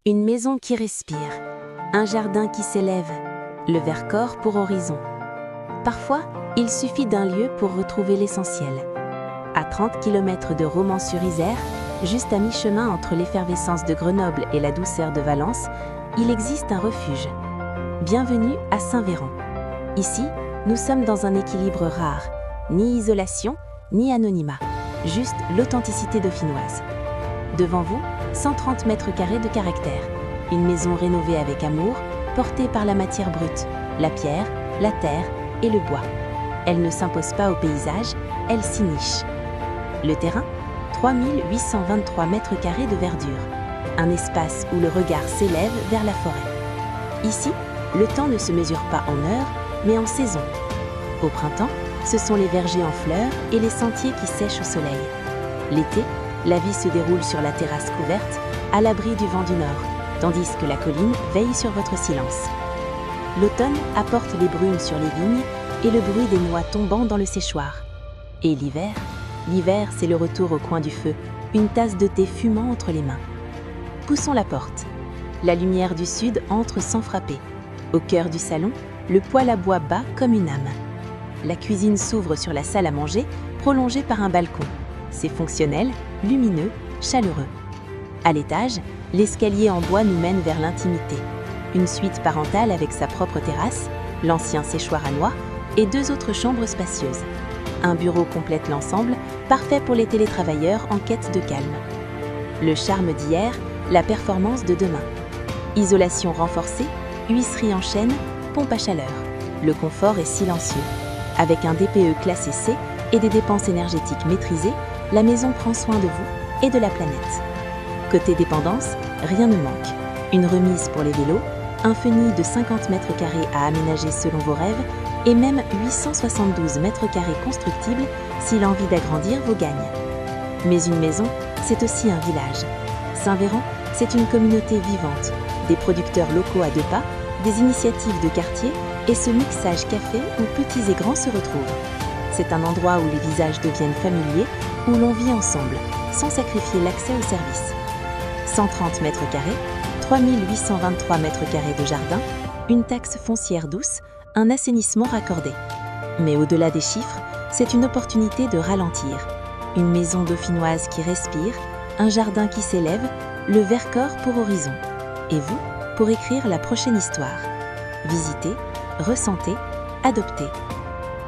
Une maison qui respire, un jardin qui s'élève, le Vercors pour horizon. Parfois, il suffit d'un lieu pour retrouver l'essentiel. À 30 km de Romans-sur-Isère, juste à mi-chemin entre l'effervescence de Grenoble et la douceur de Valence, il existe un refuge. Bienvenue à Saint-Véran. Ici, nous sommes dans un équilibre rare, ni isolation, ni anonymat, juste l'authenticité dauphinoise. Devant vous, 130 mètres carrés de caractère, une maison rénovée avec amour, portée par la matière brute, la pierre, la terre et le bois. Elle ne s'impose pas au paysage, elle s'y niche. Le terrain, 3823 mètres carrés de verdure, un espace où le regard s'élève vers la forêt. Ici, le temps ne se mesure pas en heures, mais en saison. Au printemps, ce sont les vergers en fleurs et les sentiers qui sèchent au soleil. L'été, la vie se déroule sur la terrasse couverte, à l'abri du vent du nord, tandis que la colline veille sur votre silence. L'automne apporte les brumes sur les vignes et le bruit des noix tombant dans le séchoir. Et l'hiver, c'est le retour au coin du feu, une tasse de thé fumant entre les mains. Poussons la porte. La lumière du sud entre sans frapper. Au cœur du salon, le poêle à bois bat comme une âme. La cuisine s'ouvre sur la salle à manger, prolongée par un balcon. C'est fonctionnel, lumineux, chaleureux. À l'étage, l'escalier en bois nous mène vers l'intimité. Une suite parentale avec sa propre terrasse, l'ancien séchoir à noix et 2 autres chambres spacieuses. Un bureau complète l'ensemble, parfait pour les télétravailleurs en quête de calme. Le charme d'hier, la performance de demain. Isolation renforcée, huisserie en chêne, pompe à chaleur. Le confort est silencieux. Avec un DPE classé C et des dépenses énergétiques maîtrisées, la maison prend soin de vous et de la planète. Côté dépendance, rien ne manque. Une remise pour les vélos, un fenil de 50 mètres carrés à aménager selon vos rêves et même 872 mètres carrés constructibles si l'envie d'agrandir vous gagne. Mais une maison, c'est aussi un village. Saint-Véran, c'est une communauté vivante, des producteurs locaux à 2 pas, des initiatives de quartier et ce mixage café où petits et grands se retrouvent. C'est un endroit où les visages deviennent familiers, où l'on vit ensemble, sans sacrifier l'accès aux services. 130 mètres carrés, 3823 mètres carrés de jardin, une taxe foncière douce, un assainissement raccordé. Mais au-delà des chiffres, c'est une opportunité de ralentir. Une maison dauphinoise qui respire, un jardin qui s'élève, le Vercors pour horizon. Et vous, pour écrire la prochaine histoire. Visitez, ressentez, adoptez.